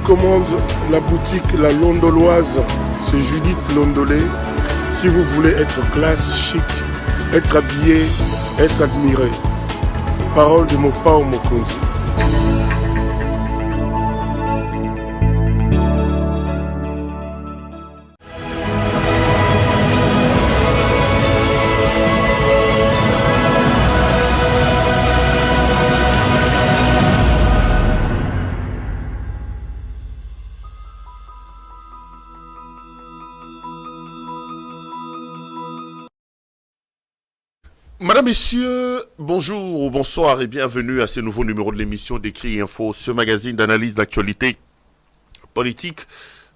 recommande la boutique La Londoloise, c'est Judith Londolé. Si vous voulez être classe, chic, être habillé, être admiré. Parole de Mopao Mokonzi. Madame, Messieurs, bonjour ou bonsoir et bienvenue à ce nouveau numéro de l'émission d'Écrit Info, ce magazine d'analyse d'actualité politique,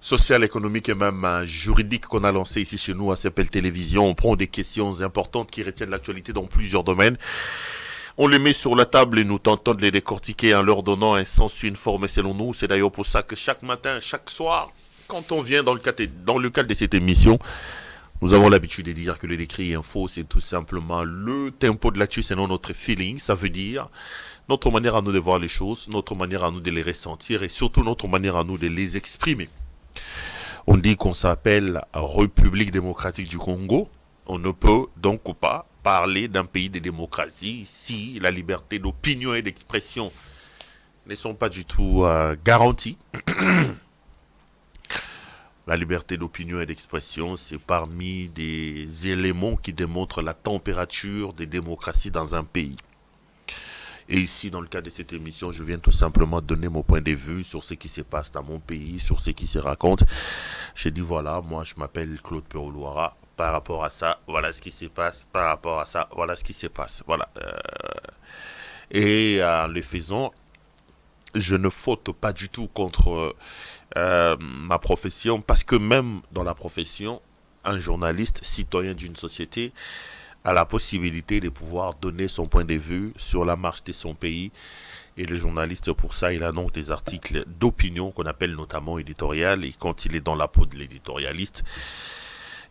sociale, économique et même juridique qu'on a lancé ici chez nous à CPL Télévision. On prend des questions importantes qui retiennent l'actualité dans plusieurs domaines. On les met sur la table et nous tentons de les décortiquer en leur donnant un sens uniforme selon nous. C'est d'ailleurs pour ça que chaque matin, chaque soir, quand on vient dans le cadre de cette émission, nous avons l'habitude de dire que le décrit info, c'est tout simplement le tempo de l'actu, c'est non notre feeling. Ça veut dire notre manière à nous de voir les choses, notre manière à nous de les ressentir et surtout notre manière à nous de les exprimer. On dit qu'on s'appelle République démocratique du Congo. On ne peut donc pas parler d'un pays de démocratie si la liberté d'opinion et d'expression ne sont pas du tout garanties. La liberté d'opinion et d'expression, c'est parmi des éléments qui démontrent la température des démocraties dans un pays. Et ici, dans le cadre de cette émission, je viens tout simplement donner mon point de vue sur ce qui se passe dans mon pays, sur ce qui se raconte. J'ai dit, voilà, moi je m'appelle Claude Peroulouara. Par rapport à ça, voilà ce qui se passe. Par rapport à ça, voilà ce qui se passe. Voilà. Et en le faisant, je ne faute pas du tout contre ma profession, parce que même dans la profession, un journaliste, citoyen d'une société, a la possibilité de pouvoir donner son point de vue sur la marche de son pays. Et le journaliste, pour ça, il a donc des articles d'opinion qu'on appelle notamment éditorial. Et quand il est dans la peau de l'éditorialiste,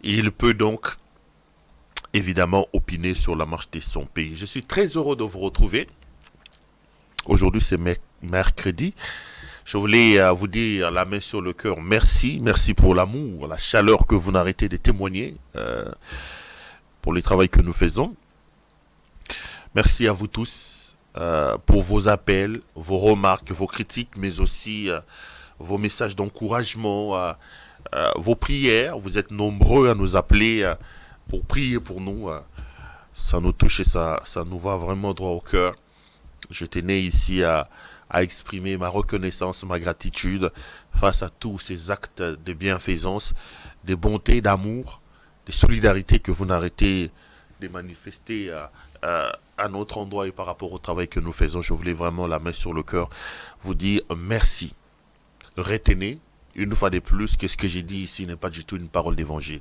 il peut donc évidemment opiner sur la marche de son pays. Je suis très heureux de vous retrouver. Aujourd'hui, c'est mercredi. Je voulais vous dire la main sur le cœur, merci pour l'amour, la chaleur que vous n'arrêtez de témoigner pour le travail que nous faisons. Merci à vous tous pour vos appels, vos remarques, vos critiques, mais aussi vos messages d'encouragement, vos prières. Vous êtes nombreux à nous appeler pour prier pour nous. Ça nous touche et ça nous va vraiment droit au cœur. Je tenais ici à exprimer ma reconnaissance, ma gratitude face à tous ces actes de bienfaisance, de bonté, d'amour, de solidarité que vous n'arrêtez de manifester à notre endroit et par rapport au travail que nous faisons. Je voulais vraiment la main sur le cœur vous dire merci. Retenez, une fois de plus, que ce que j'ai dit ici n'est pas du tout une parole d'évangile.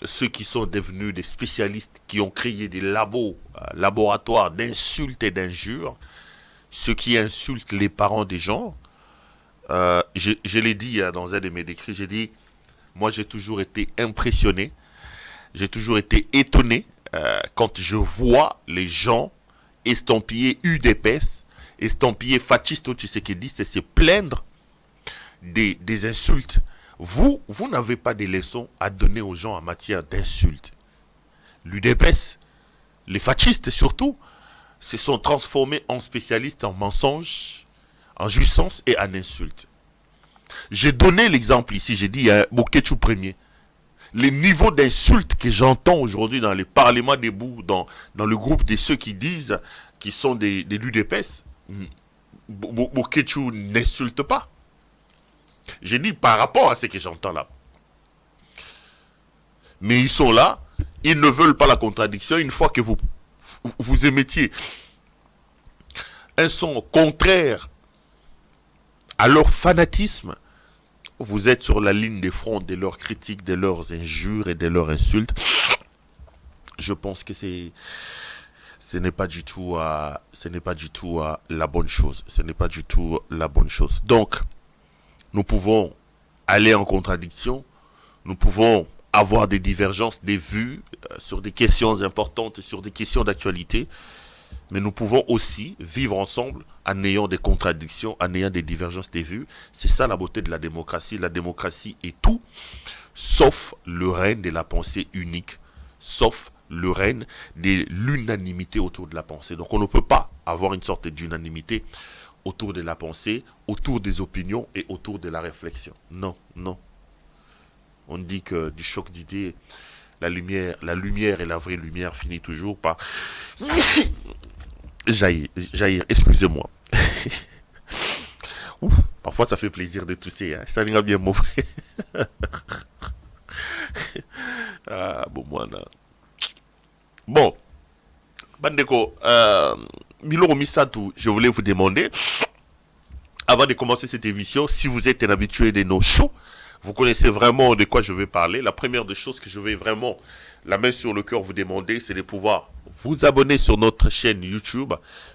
Ceux qui sont devenus des spécialistes, qui ont créé des laboratoires d'insultes et d'injures, ceux qui insultent les parents des gens, je l'ai dit dans un de mes écrits, j'ai dit, moi j'ai toujours été impressionné, j'ai toujours été étonné quand je vois les gens estampillés UDPS, estampillés fascistes, tshisekidistes, se plaindre des insultes. Vous n'avez pas de leçons à donner aux gens en matière d'insultes. L'UDPS, les fascistes surtout, se sont transformés en spécialistes en mensonges, en jouissance et en insultes. J'ai donné l'exemple ici, j'ai dit à Bokechu Premier. Les niveaux d'insultes que j'entends aujourd'hui dans les parlements debout, dans le groupe de ceux qui disent qu'ils sont des l'UDPS, Bokechu n'insulte pas. J'ai dit par rapport à ce que j'entends là. Mais ils sont là, ils ne veulent pas la contradiction. Une fois que vous émettiez un son contraire à leur fanatisme, vous êtes sur la ligne de front de leurs critiques, de leurs injures et de leurs insultes. Je pense que ce n'est pas du tout la bonne chose. Ce n'est pas du tout la bonne chose. Donc, nous pouvons aller en contradiction, nous pouvons avoir des divergences, des vues sur des questions importantes, sur des questions d'actualité, Mais nous pouvons aussi vivre ensemble en ayant des contradictions, en ayant des divergences de vues. C'est ça la beauté de la démocratie. La démocratie est tout, sauf le règne de la pensée unique, sauf le règne de l'unanimité autour de la pensée. Donc on ne peut pas avoir une sorte d'unanimité autour de la pensée, autour des opinions et autour de la réflexion. Non, non. On dit que du choc d'idées, la lumière et la vraie lumière finit toujours par jaillir. Excusez-moi. Parfois ça fait plaisir de tousser, hein. Ça n'ira bien mauvais. Ah, bon, moi là. Bon, Bandeko, Miloro Misatou, je voulais vous demander, avant de commencer cette émission, si vous êtes un habitué de nos shows, vous connaissez vraiment de quoi je vais parler. La première des choses que je vais vraiment, la main sur le cœur, vous demander, c'est de pouvoir vous abonner sur notre chaîne YouTube.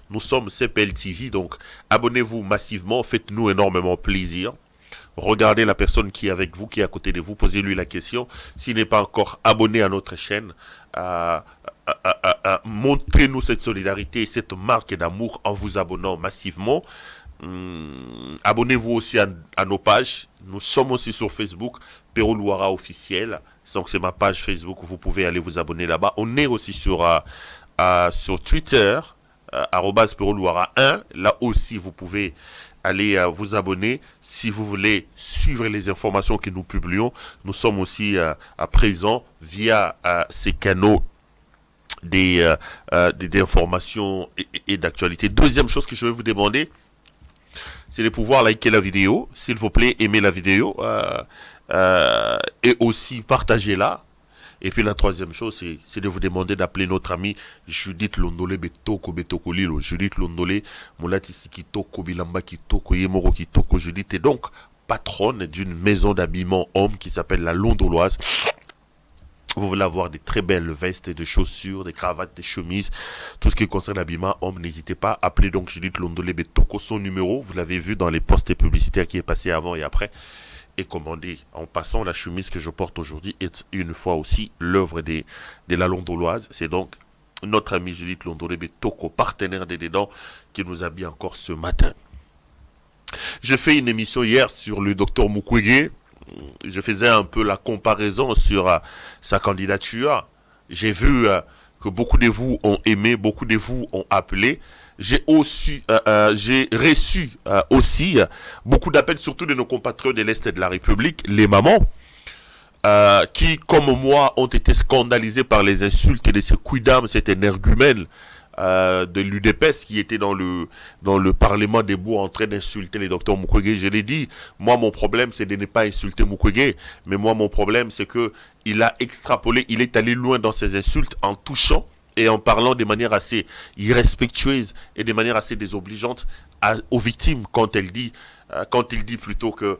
Nous sommes CPL TV, donc abonnez-vous massivement, faites-nous énormément plaisir. Regardez la personne qui est avec vous, qui est à côté de vous, posez-lui la question. S'il n'est pas encore abonné à notre chaîne, montrez-nous cette solidarité et cette marque d'amour en vous abonnant massivement. Abonnez-vous aussi à nos pages. Nous sommes aussi sur Facebook, Pero Luara officiel. Donc c'est ma page Facebook, vous pouvez aller vous abonner là-bas. On est aussi sur Twitter, @Pero Luara 1. Là aussi, vous pouvez aller vous abonner si vous voulez suivre les informations que nous publions. Nous sommes aussi à présent via ces canaux d'informations et d'actualité. Deuxième chose que je vais vous demander, c'est de pouvoir liker la vidéo, s'il vous plaît, aimer la vidéo et aussi partager-la. Et puis la troisième chose, c'est de vous demander d'appeler notre amie Judith Londolé Betoko Betoko Lilo. Judith Londolé, Moulati Kitoko Bilamba Kitoko Yemoro Kitoko. Judith est donc patronne d'une maison d'habillement homme qui s'appelle la Londoloise. Vous voulez avoir des très belles vestes, des chaussures, des cravates, des chemises, tout ce qui concerne l'habillement homme, n'hésitez pas. Appelez donc Judith Londolé Betoko. Son numéro, vous l'avez vu dans les postes publicitaires qui est passé avant et après. Et commandé. En passant, la chemise que je porte aujourd'hui est une fois aussi l'œuvre de la Londoloise. C'est donc notre ami Judith Londolé Betoko, partenaire des Dedans, qui nous habille encore ce matin. Je fais une émission hier sur le docteur Mukwege. Je faisais un peu la comparaison sur sa candidature. J'ai vu que beaucoup de vous ont aimé, beaucoup de vous ont appelé. J'ai reçu aussi beaucoup d'appels, surtout de nos compatriotes de l'Est de la République, les mamans, qui, comme moi, ont été scandalisés par les insultes de ce quidam, cet énergumène de l'UDPS qui était dans le Parlement debout en train d'insulter les docteurs Mukwege. Je l'ai dit, moi mon problème c'est de ne pas insulter Mukwege, mais moi mon problème c'est que il a extrapolé, il est allé loin dans ses insultes en touchant et en parlant de manière assez irrespectueuse et de manière assez désobligeante aux victimes quand il dit plutôt que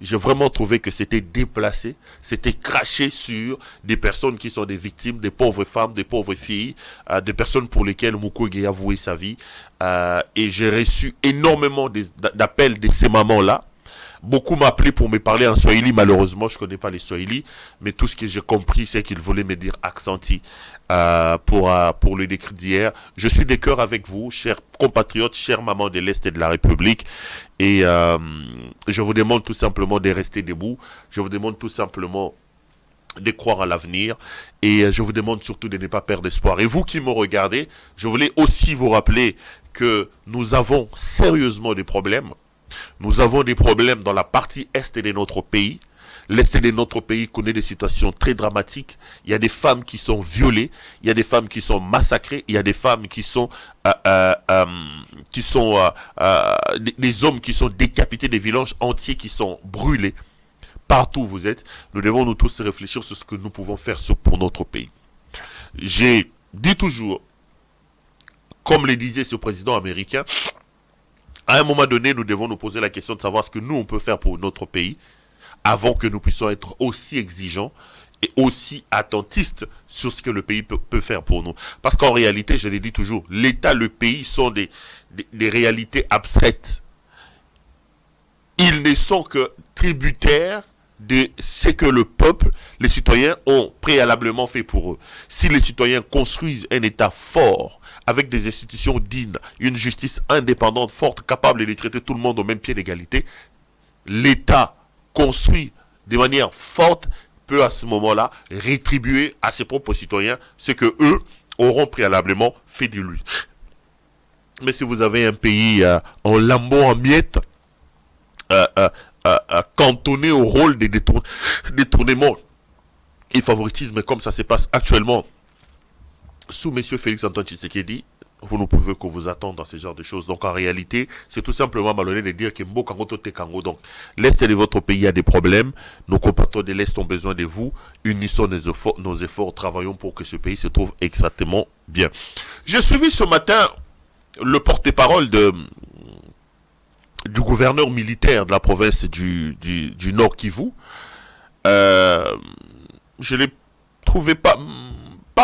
j'ai vraiment trouvé que c'était déplacé, c'était craché sur des personnes qui sont des victimes, des pauvres femmes, des pauvres filles, des personnes pour lesquelles Mukwege a voué sa vie. Et j'ai reçu énormément d'appels de ces mamans-là. Beaucoup m'appelaient pour me parler en Swahili. Malheureusement, je ne connais pas les Swahili. Mais tout ce que j'ai compris, c'est qu'ils voulaient me dire accenti pour le décret d'hier. Je suis de cœur avec vous, chers compatriotes, chers mamans de l'Est et de la République. Et je vous demande tout simplement de rester debout. Je vous demande tout simplement de croire à l'avenir. Et je vous demande surtout de ne pas perdre espoir. Et vous qui me regardez, je voulais aussi vous rappeler que nous avons sérieusement des problèmes. Nous avons des problèmes dans la partie est de notre pays. L'est de notre pays connaît des situations très dramatiques. Il y a des femmes qui sont violées, il y a des femmes qui sont massacrées, il y a des femmes qui sont des hommes qui sont décapités, des villages entiers qui sont brûlés. Partout où vous êtes, nous devons nous tous réfléchir sur ce que nous pouvons faire pour notre pays. J'ai dit toujours, comme le disait ce président américain, à un moment donné, nous devons nous poser la question de savoir ce que nous, on peut faire pour notre pays avant que nous puissions être aussi exigeants et aussi attentistes sur ce que le pays peut faire pour nous. Parce qu'en réalité, je l'ai dit toujours, l'État, le pays sont des réalités abstraites. Ils ne sont que tributaires de ce que le peuple, les citoyens ont préalablement fait pour eux. Si les citoyens construisent un État fort, avec des institutions dignes, une justice indépendante, forte, capable de traiter tout le monde au même pied d'égalité, l'État construit de manière forte peut à ce moment-là rétribuer à ses propres citoyens ce que eux auront préalablement fait de lui. Mais si vous avez un pays en lambeaux, en miettes, cantonné au rôle des détournements et favoritisme comme ça se passe actuellement sous M. Félix-Antoine Tshisekedi, vous ne pouvez que vous attendre à ce genre de choses. Donc en réalité, c'est tout simplement malhonnête de dire que Mbo Kango Tote Kango. Donc l'Est de votre pays a des problèmes. Nos compatriotes de l'Est ont besoin de vous. Unissons nos efforts, travaillons pour que ce pays se trouve exactement bien. J'ai suivi ce matin le porte-parole du gouverneur militaire de la province du Nord Kivu. Je l'ai trouvé pas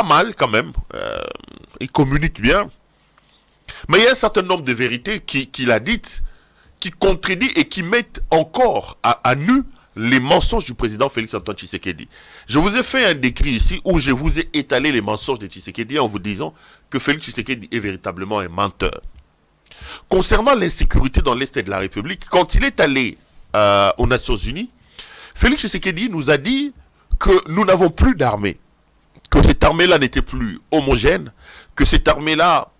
mal quand même. Il communique bien. Mais il y a un certain nombre de vérités qu'il a dites, qui contredit et qui mettent encore à nu les mensonges du président Félix-Antoine Tshisekedi. Je vous ai fait un décrit ici où je vous ai étalé les mensonges de Tshisekedi en vous disant que Félix Tshisekedi est véritablement un menteur. Concernant l'insécurité dans l'Est de la République, quand il est allé aux Nations Unies, Félix Tshisekedi nous a dit que nous n'avons plus d'armée, que cette armée-là n'était plus homogène, que cette armée-là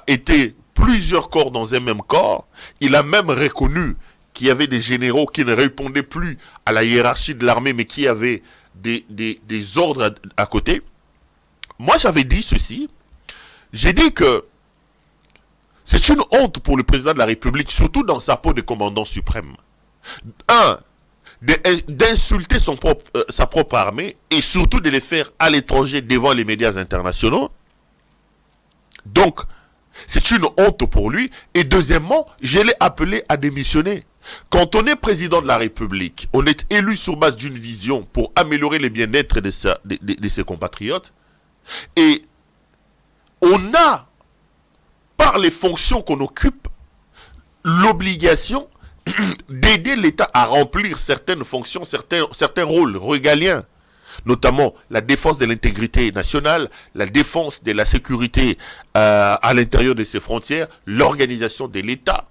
était plusieurs corps dans un même corps. Il a même reconnu qu'il y avait des généraux qui ne répondaient plus à la hiérarchie de l'armée, mais qui avaient des ordres à côté. Moi, j'avais dit ceci. J'ai dit que c'est une honte pour le président de la République, surtout dans sa peau de commandant suprême. D'insulter sa propre armée et surtout de les faire à l'étranger devant les médias internationaux. Donc, c'est une honte pour lui. Et deuxièmement, je l'ai appelé à démissionner. Quand on est président de la République, on est élu sur base d'une vision pour améliorer le bien-être de ses compatriotes. Et on a, par les fonctions qu'on occupe, l'obligation d'aider l'État à remplir certaines fonctions, certains rôles régaliens, notamment la défense de l'intégrité nationale, la défense de la sécurité à l'intérieur de ses frontières, l'organisation de l'État.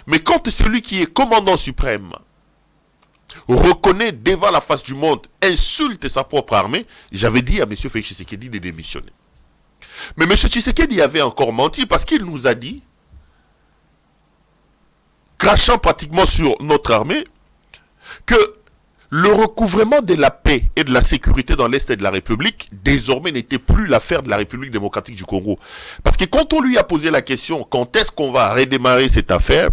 Mais quand celui qui est commandant suprême reconnaît devant la face du monde, insulte sa propre armée, j'avais dit à M. Félix Tshisekedi de démissionner. Mais M. Tshisekedi avait encore menti parce qu'il nous a dit, crachant pratiquement sur notre armée, que le recouvrement de la paix et de la sécurité dans l'Est de la République, désormais, n'était plus l'affaire de la République démocratique du Congo. Parce que quand on lui a posé la question, quand est-ce qu'on va redémarrer cette affaire,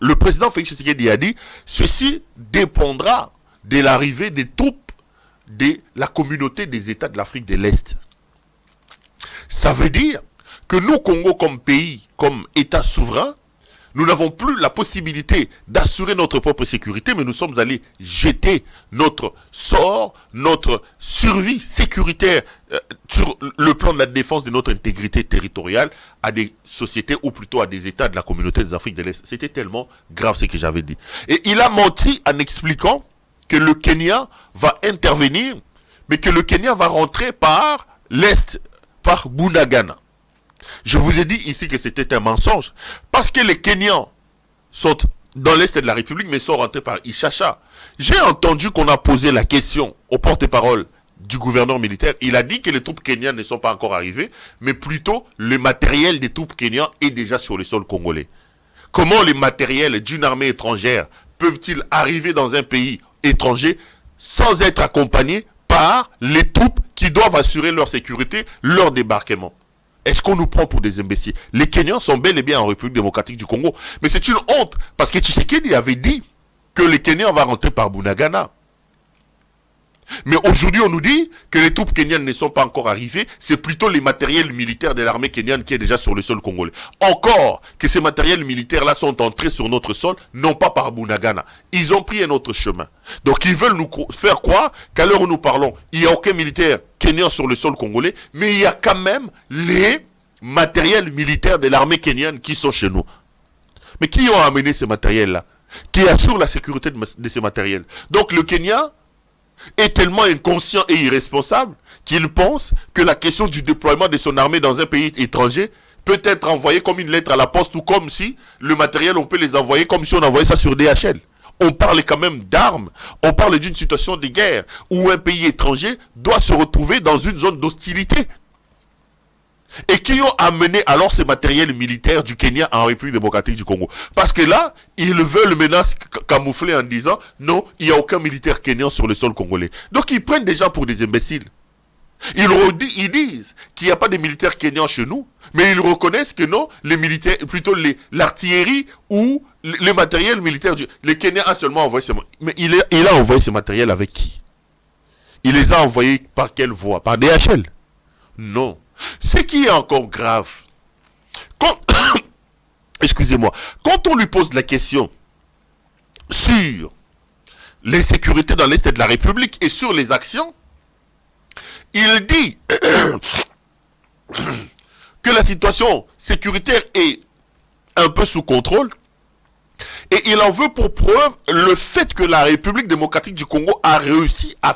le président Félix Tshisekedi a dit, ceci dépendra de l'arrivée des troupes de la communauté des États de l'Afrique de l'Est. Ça veut dire que nous, Congo, comme pays, comme État souverain, nous n'avons plus la possibilité d'assurer notre propre sécurité, mais nous sommes allés jeter notre sort, notre survie sécuritaire sur le plan de la défense de notre intégrité territoriale à des sociétés ou plutôt à des États de la communauté des Afriques de l'Est. C'était tellement grave ce que j'avais dit. Et il a menti en expliquant que le Kenya va intervenir, mais que le Kenya va rentrer par l'Est, par Bunagana. Je vous ai dit ici que c'était un mensonge. Parce que les Kenyans sont dans l'Est de la République, mais sont rentrés par Ishasha. J'ai entendu qu'on a posé la question au porte-parole du gouverneur militaire. Il a dit que les troupes kenyanes ne sont pas encore arrivées, mais plutôt le matériel des troupes kenyanes est déjà sur le sol congolais. Comment les matériels d'une armée étrangère peuvent-ils arriver dans un pays étranger sans être accompagnés par les troupes qui doivent assurer leur sécurité, leur débarquement? Est-ce qu'on nous prend pour des imbéciles? Les Kenyans sont bel et bien en République démocratique du Congo. Mais c'est une honte, parce que Tshisekedi avait dit que les Kenyans vont rentrer par Bunagana. Mais aujourd'hui, on nous dit que les troupes kenyanes ne sont pas encore arrivées. C'est plutôt les matériels militaires de l'armée kenyane qui est déjà sur le sol congolais. Encore que ces matériels militaires-là sont entrés sur notre sol, non pas par Bunagana. Ils ont pris un autre chemin. Donc ils veulent nous faire croire qu'à l'heure où nous parlons, il n'y a aucun militaire kenyan sur le sol congolais, mais il y a quand même les matériels militaires de l'armée kenyane qui sont chez nous. Mais qui ont amené ces matériels-là? qui assure la sécurité de ces matériels. Donc le Kenya est tellement inconscient et irresponsable qu'il pense que la question du déploiement de son armée dans un pays étranger peut être envoyée comme une lettre à la poste, ou comme si le matériel, on peut les envoyer comme si on envoyait ça sur DHL. On parle quand même d'armes, on parle d'une situation de guerre où un pays étranger doit se retrouver dans une zone d'hostilité. Et qui ont amené alors ces matériels militaires du Kenya en République démocratique du Congo. Parce que là, ils veulent maintenant camoufler en disant non, il n'y a aucun militaire kenyan sur le sol congolais. Donc ils prennent des gens pour des imbéciles. Ils disent qu'il n'y a pas de militaires kenyans chez nous, mais ils reconnaissent que non, les militaires, plutôt l'artillerie ou les matériels militaires le Kenya a seulement envoyé ces matériels. Mais il a envoyé ces matériels avec qui? Il les a envoyés par quelle voie? Par DHL? Non. Ce qui est encore grave, excusez-moi, quand on lui pose la question sur l'insécurité dans l'Est de la République et sur les actions, il dit que la situation sécuritaire est un peu sous contrôle et il en veut pour preuve le fait que la République démocratique du Congo a réussi à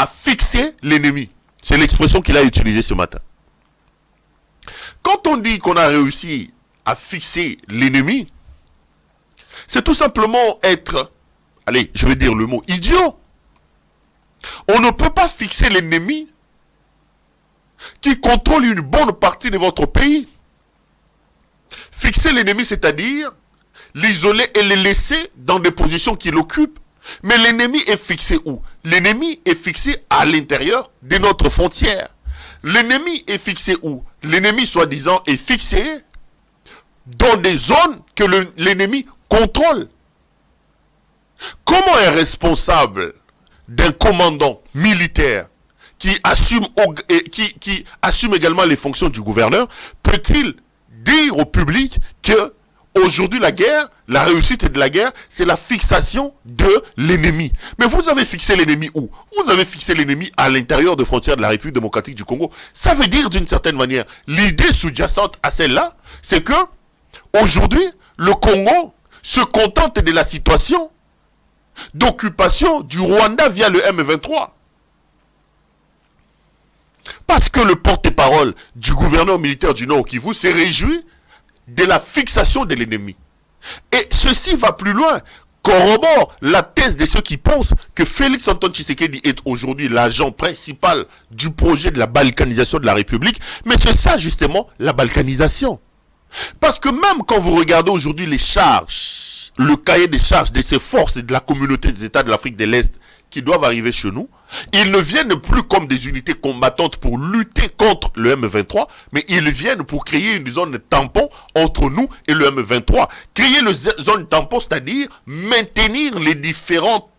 fixer l'ennemi. C'est l'expression qu'il a utilisée ce matin. Quand on dit qu'on a réussi à fixer l'ennemi, c'est tout simplement être, allez, je vais dire le mot, idiot. On ne peut pas fixer l'ennemi qui contrôle une bonne partie de votre pays. Fixer l'ennemi, c'est-à-dire l'isoler et le laisser dans des positions qu'il occupe. Mais l'ennemi est fixé où? L'ennemi est fixé à l'intérieur de notre frontière. L'ennemi est fixé où? L'ennemi, soi-disant, est fixé dans des zones que l'ennemi contrôle. Comment un responsable d'un commandant militaire qui assume également les fonctions du gouverneur peut-il dire au public que aujourd'hui, la guerre, la réussite de la guerre, c'est la fixation de l'ennemi. Mais vous avez fixé l'ennemi où? Vous avez fixé l'ennemi à l'intérieur des frontières de la République démocratique du Congo. Ça veut dire d'une certaine manière, l'idée sous-jacente à celle-là, c'est que aujourd'hui, le Congo se contente de la situation d'occupation du Rwanda via le M23. Parce que le porte-parole du gouverneur militaire du Nord Kivu s'est réjoui de la fixation de l'ennemi. Et ceci va plus loin, corrobore la thèse de ceux qui pensent que Félix Antoine Tshisekedi est aujourd'hui l'agent principal du projet de la balkanisation de la République. Mais c'est ça justement la balkanisation. Parce que même quand vous regardez aujourd'hui les charges, le cahier des charges de ces forces et de la communauté des États de l'Afrique de l'Est qui doivent arriver chez nous, ils ne viennent plus comme des unités combattantes pour lutter contre le M23, mais ils viennent pour créer une zone tampon entre nous et le M23. Créer une zone tampon, c'est-à-dire maintenir les différentes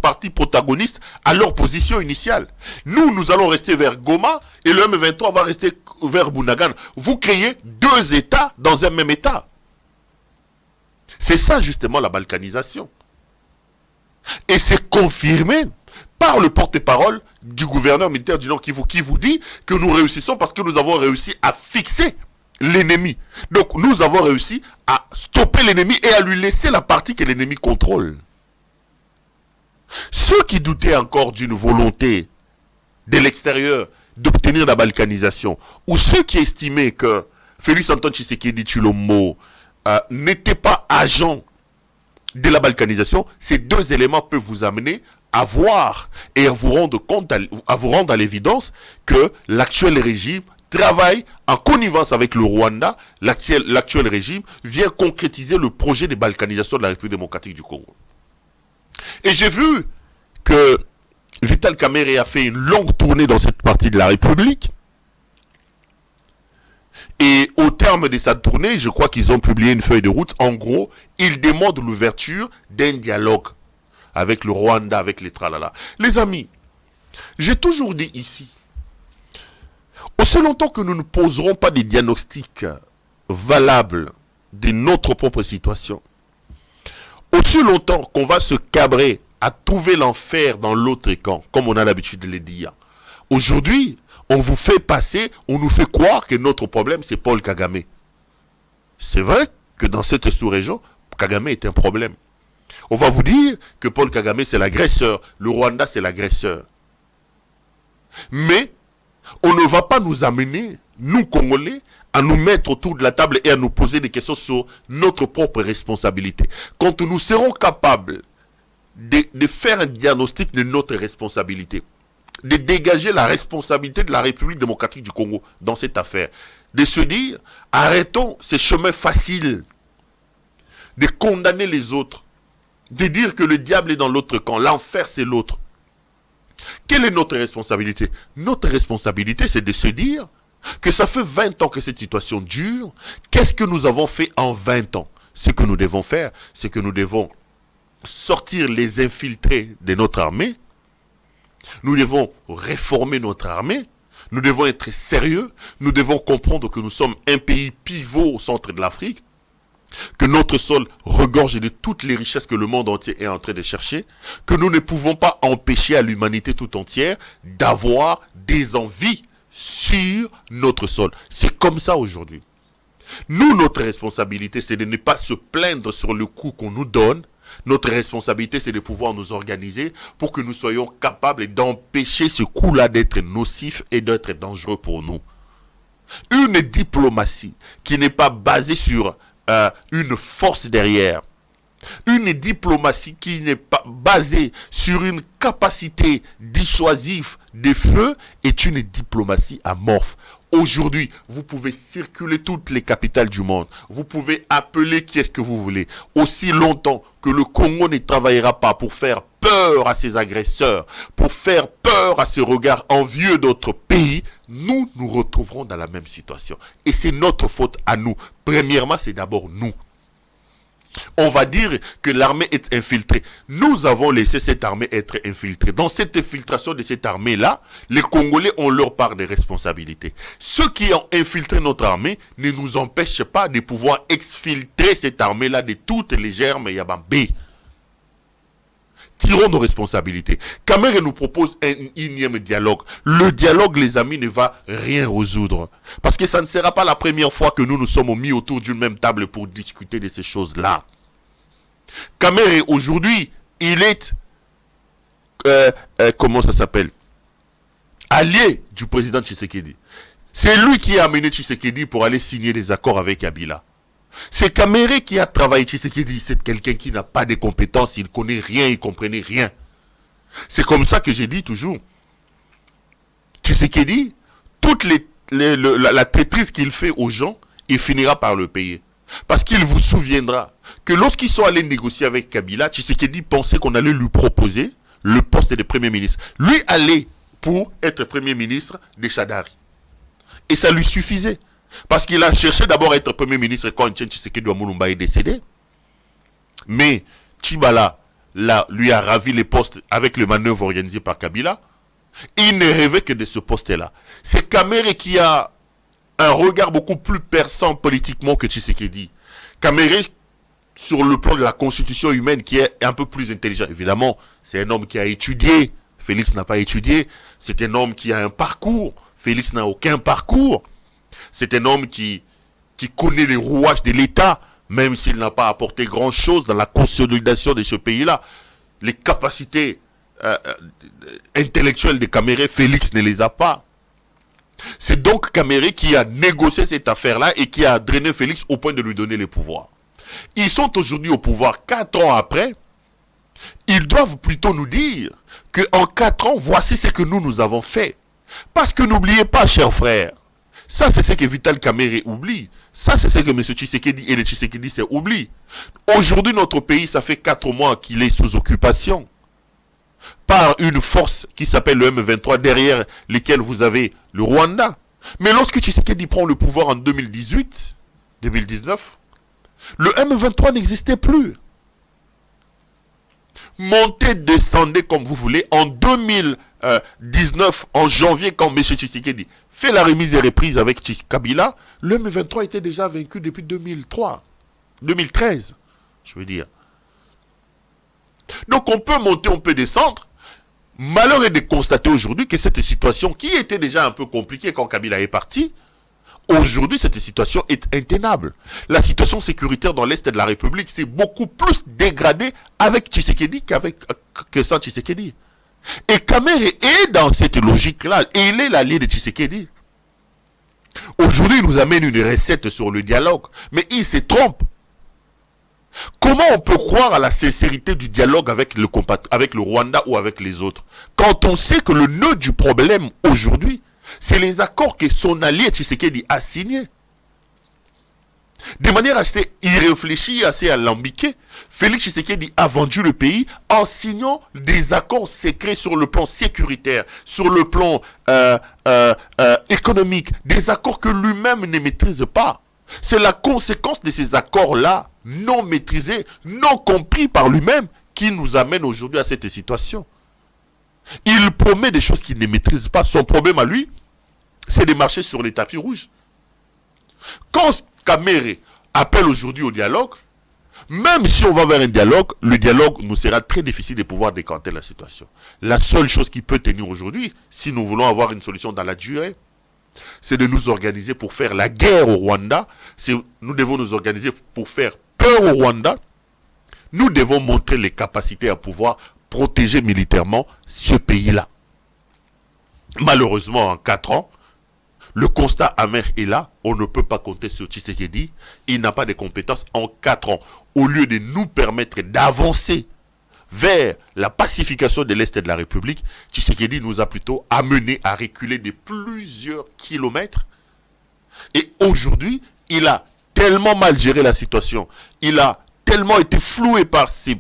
parties protagonistes à leur position initiale. Nous allons rester vers Goma et le M23 va rester vers Bunagana. Vous créez deux États dans un même État. C'est ça justement la balkanisation. Et c'est confirmé par le porte-parole du gouverneur militaire du Nord Kivu qui vous dit que nous réussissons parce que nous avons réussi à fixer l'ennemi. Donc nous avons réussi à stopper l'ennemi et à lui laisser la partie que l'ennemi contrôle. Ceux qui doutaient encore d'une volonté de l'extérieur d'obtenir la balkanisation, ou ceux qui estimaient que Félix Antoine Tshisekedi Tshilombo n'était pas agent de la balkanisation, ces deux éléments peuvent vous amener à voir et à vous rendre compte, à vous rendre à l'évidence que l'actuel régime travaille en connivence avec le Rwanda. L'actuel régime vient concrétiser le projet de balkanisation de la République démocratique du Congo. Et j'ai vu que Vital Kamerhe a fait une longue tournée dans cette partie de la République. Et au terme de sa tournée, je crois qu'ils ont publié une feuille de route. En gros, ils demandent l'ouverture d'un dialogue avec le Rwanda, avec les tralala. Les amis, j'ai toujours dit ici, aussi longtemps que nous ne poserons pas des diagnostics valables de notre propre situation, aussi longtemps qu'on va se cabrer à trouver l'enfer dans l'autre camp, comme on a l'habitude de le dire. Aujourd'hui, on vous fait passer, on nous fait croire que notre problème, c'est Paul Kagame. C'est vrai que dans cette sous-région, Kagame est un problème. On va vous dire que Paul Kagame c'est l'agresseur, le Rwanda c'est l'agresseur. Mais on ne va pas nous amener, nous Congolais, à nous mettre autour de la table et à nous poser des questions sur notre propre responsabilité. Quand nous serons capables de faire un diagnostic de notre responsabilité, de dégager la responsabilité de la République démocratique du Congo dans cette affaire, de se dire, arrêtons ces chemins faciles, de condamner les autres, de dire que le diable est dans l'autre camp, l'enfer c'est l'autre. Quelle est notre responsabilité? Notre responsabilité, c'est de se dire que ça fait 20 ans que cette situation dure. Qu'est-ce que nous avons fait en 20 ans? Ce que nous devons faire, c'est que nous devons sortir les infiltrés de notre armée. Nous devons réformer notre armée. Nous devons être sérieux. Nous devons comprendre que nous sommes un pays pivot au centre de l'Afrique. Que notre sol regorge de toutes les richesses que le monde entier est en train de chercher, que nous ne pouvons pas empêcher à l'humanité tout entière d'avoir des envies sur notre sol. C'est comme ça aujourd'hui. Nous, notre responsabilité, c'est de ne pas se plaindre sur le coup qu'on nous donne. Notre responsabilité, c'est de pouvoir nous organiser pour que nous soyons capables d'empêcher ce coup-là d'être nocif et d'être dangereux pour nous. Une diplomatie qui n'est pas basée sur une force derrière. Une diplomatie qui n'est pas basée sur une capacité dissuasive des feux est une diplomatie amorphe. Aujourd'hui, vous pouvez circuler toutes les capitales du monde. Vous pouvez appeler qui est-ce que vous voulez. Aussi longtemps que le Congo ne travaillera pas pour faire peur à ses agresseurs, pour faire peur à ce regard envieux d'autres pays, nous nous retrouverons dans la même situation. Et c'est notre faute à nous. Premièrement, c'est d'abord nous. On va dire que l'armée est infiltrée. Nous avons laissé cette armée être infiltrée. Dans cette infiltration de cette armée-là, les Congolais ont leur part de responsabilité. Ceux qui ont infiltré notre armée ne nous empêchent pas de pouvoir exfiltrer cette armée-là de toutes les germes Yabambé. Tirons nos responsabilités. Kamere nous propose un énième dialogue. Le dialogue, les amis, ne va rien résoudre. Parce que ça ne sera pas la première fois que nous nous sommes mis autour d'une même table pour discuter de ces choses-là. Kamere, aujourd'hui, il est... comment ça s'appelle? Allié du président Tshisekedi. C'est lui qui a amené Tshisekedi pour aller signer des accords avec Kabila. C'est Kamere qui a travaillé Tshisekedi. C'est quelqu'un qui n'a pas de compétences, il ne connaît rien, il ne comprenait rien. C'est comme ça que j'ai dit toujours. Tshisekedi, la traîtrise qu'il fait aux gens, il finira par le payer. Parce qu'il vous souviendra que lorsqu'ils sont allés négocier avec Kabila, Tshisekedi pensait qu'on allait lui proposer le poste de Premier ministre. Lui allait pour être Premier ministre de Chadari. Et ça lui suffisait. Parce qu'il a cherché d'abord à être Premier ministre quand Tshisekedi Wamulumba est décédé. Mais Tchibala lui a ravi les postes avec le manœuvre organisé par Kabila. Il ne rêvait que de ce poste-là. C'est Kamere qui a un regard beaucoup plus perçant politiquement que Tshisekedi. Kamere, sur le plan de la constitution humaine, qui est un peu plus intelligent. Évidemment, c'est un homme qui a étudié. Félix n'a pas étudié. C'est un homme qui a un parcours. Félix n'a aucun parcours. C'est un homme qui connaît les rouages de l'État, même s'il n'a pas apporté grand-chose dans la consolidation de ce pays-là. Les capacités intellectuelles de Kamere, Félix ne les a pas. C'est donc Kamere qui a négocié cette affaire-là et qui a drainé Félix au point de lui donner le pouvoir. Ils sont aujourd'hui au pouvoir 4 ans après. Ils doivent plutôt nous dire qu'en 4 ans, voici ce que nous avons fait. Parce que n'oubliez pas, chers frères, ça, c'est ce que Vital Kamerhe oublie. Ça, c'est ce que M. Tshisekedi et le Tshisekedi oublient. Aujourd'hui, notre pays, ça fait 4 mois qu'il est sous occupation par une force qui s'appelle le M23, derrière lesquels vous avez le Rwanda. Mais lorsque Tshisekedi prend le pouvoir en 2018, 2019, le M23 n'existait plus. Montez, descendez comme vous voulez. En 2019, en janvier, quand M. Tshisekedi fait la remise et reprise avec Kabila, le M23 était déjà vaincu depuis 2013, je veux dire. Donc on peut monter, on peut descendre. Malheur est de constater aujourd'hui que cette situation, qui était déjà un peu compliquée quand Kabila est parti, Aujourd'hui, cette situation est intenable. La situation sécuritaire dans l'Est de la République s'est beaucoup plus dégradée avec Tshisekedi que sans Tshisekedi. Et Kamere est dans cette logique-là. Et il est l'allié de Tshisekedi. Aujourd'hui, il nous amène une recette sur le dialogue. Mais il se trompe. Comment on peut croire à la sincérité du dialogue avec le Rwanda ou avec les autres, quand on sait que le nœud du problème aujourd'hui, c'est les accords que son allié Tshisekedi a signés. De manière assez irréfléchie, assez alambiquée, Félix Tshisekedi a vendu le pays en signant des accords secrets sur le plan sécuritaire, sur le plan économique, des accords que lui-même ne maîtrise pas. C'est la conséquence de ces accords-là, non maîtrisés, non compris par lui-même, qui nous amène aujourd'hui à cette situation. Il promet des choses qu'il ne maîtrise pas. Son problème à lui, c'est de marcher sur les tapis rouges. Quand Kamere appelle aujourd'hui au dialogue, même si on va vers un dialogue, le dialogue nous sera très difficile de pouvoir décanter la situation. La seule chose qui peut tenir aujourd'hui, si nous voulons avoir une solution dans la durée, c'est de nous organiser pour faire la guerre au Rwanda. Nous devons nous organiser pour faire peur au Rwanda. Nous devons montrer les capacités à pouvoir protéger militairement ce pays-là. Malheureusement, en 4 ans, le constat amer est là. On ne peut pas compter sur Tshisekedi. Il n'a pas de compétences en 4 ans. Au lieu de nous permettre d'avancer vers la pacification de l'Est de la République, Tshisekedi nous a plutôt amené à reculer de plusieurs kilomètres. Et aujourd'hui, il a tellement mal géré la situation. Il a tellement été floué par ses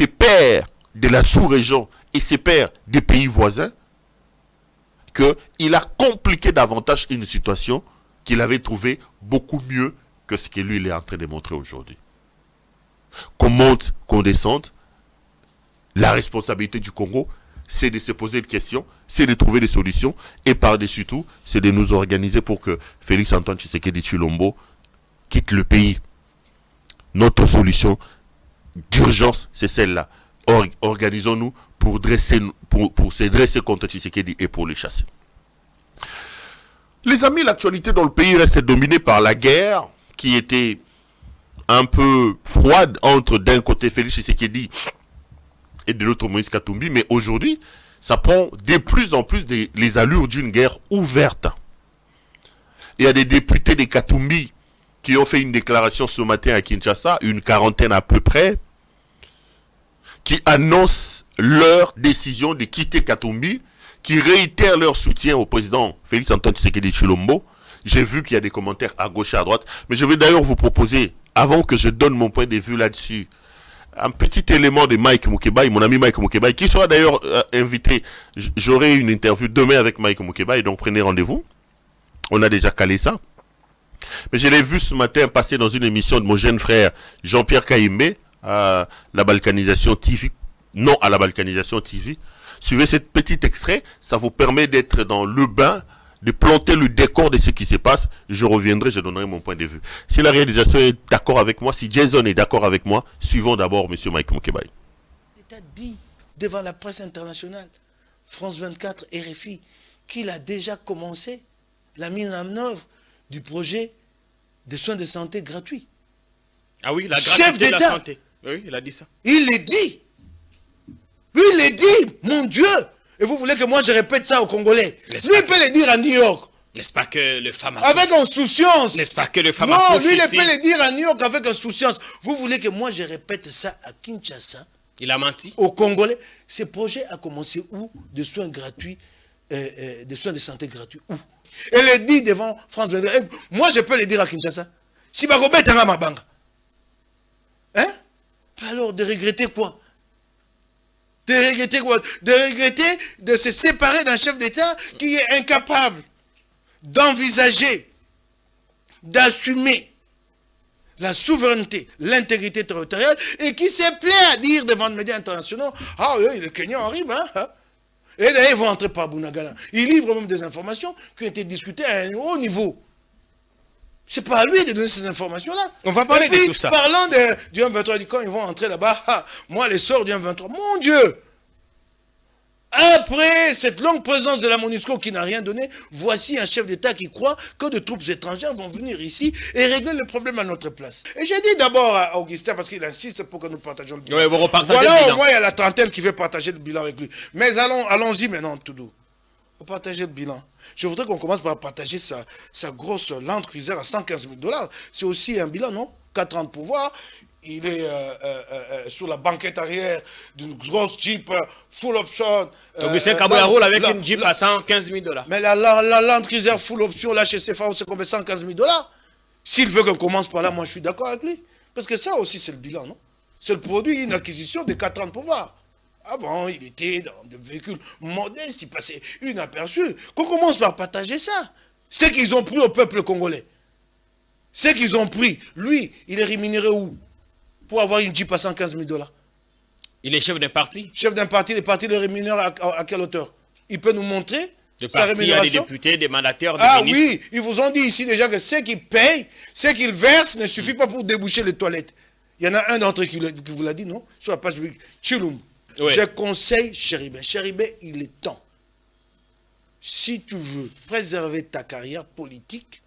pairs de la sous-région et ses pairs des pays voisins, qu'il a compliqué davantage une situation qu'il avait trouvée beaucoup mieux que ce que lui il est en train de montrer aujourd'hui. Qu'on monte, qu'on descende, la responsabilité du Congo, c'est de se poser des questions, c'est de trouver des solutions, et par-dessus tout, c'est de nous organiser pour que Félix Antoine Tshisekedi Tshilombo quitte le pays. Notre solution d'urgence, c'est celle-là. Organisons-nous pour se dresser contre Tshisekedi et pour les chasser. Les amis, l'actualité dans le pays reste dominée par la guerre qui était un peu froide entre d'un côté Félix Tshisekedi et de l'autre Moïse Katumbi, mais aujourd'hui, ça prend de plus en plus les allures d'une guerre ouverte. Il y a des députés de Katumbi qui ont fait une déclaration ce matin à Kinshasa, une quarantaine à peu près, qui annoncent leur décision de quitter Katumbi, qui réitèrent leur soutien au président Félix Antoine Tshisekedi Tshilombo. J'ai vu qu'il y a des commentaires à gauche et à droite, mais je vais d'ailleurs vous proposer, avant que je donne mon point de vue là-dessus, un petit élément de Mike Mukebai, mon ami Mike Mukebai, qui sera d'ailleurs invité. J'aurai une interview demain avec Mike Mukebai, donc prenez rendez-vous. On a déjà calé ça. Mais je l'ai vu ce matin passer dans une émission de mon jeune frère Jean-Pierre Kaïmé, à la Balkanisation TV. Non à la Balkanisation TV. Suivez ce petit extrait, ça vous permet d'être dans le bain, de planter le décor de ce qui se passe. Je reviendrai, je donnerai mon point de vue. Si la réalisation est d'accord avec moi, si Jason est d'accord avec moi, suivons d'abord M. Mike Mukebai. L'État dit devant la presse internationale, France 24, RFI, qu'il a déjà commencé la mise en œuvre du projet de soins de santé gratuits. Ah oui, la Chef gratuité de la d'État. santé. Oui, il a dit ça. Il l'a dit. Lui, il l'a dit, mon Dieu. Et vous voulez que moi je répète ça aux Congolais? Lui, il peut le dire à New York. N'est-ce pas que le femme a avec insouciance. N'est-ce pas que le femme non, a lui, il ici. peut le dire à New York avec insouciance. Vous voulez que moi je répète ça à Kinshasa? Il a menti. Aux Congolais. Ce projet a commencé où? De soins gratuits, de soins de santé gratuits. Où? Et le dit devant France 24. Moi, je peux le dire à Kinshasa. Si Bagobet est ma banque. Hein? Alors, de regretter quoi? De regretter quoi? De regretter de se séparer d'un chef d'État qui est incapable d'envisager, d'assumer la souveraineté, l'intégrité territoriale et qui se plaît à dire devant les médias internationaux, ah oui, le Kenya arrive, hein? Et d'ailleurs, ils vont entrer par Bunagana. Ils livrent même des informations qui ont été discutées à un haut niveau. C'est pas à lui de donner ces informations-là. On va parler et puis, de tout ça. Parlant du M23, quand ils vont entrer là-bas, moi, les sorts du M23, mon Dieu! Après cette longue présence de la MONUSCO qui n'a rien donné, voici un chef d'État qui croit que de troupes étrangères vont venir ici et régler le problème à notre place. Et j'ai dit d'abord à Augustin, parce qu'il insiste pour que nous partagions le bilan. Oui, vous repartagez le Voilà, bilan. au moins il y a la trentaine qui veut partager le bilan avec lui. Mais allons-y maintenant, Toudou. On va partager le bilan. Je voudrais qu'on commence par partager sa grosse Land Cruiser à 115 000 $. C'est aussi un bilan, non? 4 ans de pouvoir. Il est sur la banquette arrière d'une grosse Jeep full option. Augustin Kaboya roule avec une Jeep à 115 000 $. Mais la Land Cruiser full option, là, chez CFAO, c'est combien? 115 000 $. S'il veut qu'on commence par là, moi, je suis d'accord avec lui. Parce que ça aussi, c'est le bilan, non? C'est le produit, une acquisition de 4 ans de pouvoir. Avant, il était dans des véhicules modestes, il passait inaperçu. Qu'on commence par partager ça. C'est qu'ils ont pris au peuple congolais. C'est qu'ils ont pris. Lui, il est rémunéré où? Pour avoir une Jeep à 115 000 $. Il est chef d'un parti. Chef d'un parti, les partis le rémunèrent à quelle hauteur? Il peut nous montrer Le sa parti, il y a des rémunération? députés, des mandataires, des Ah ministres. oui, ils vous ont dit ici déjà que ce qu'ils payent, ce qu'ils versent ne suffit pas pour déboucher les toilettes. Il y en a un d'entre eux qui vous l'a dit, non? Sur la page publique. Chilum. Oui. Je conseille Chéribin. Chéribin, il est temps. Si tu veux préserver ta carrière politique,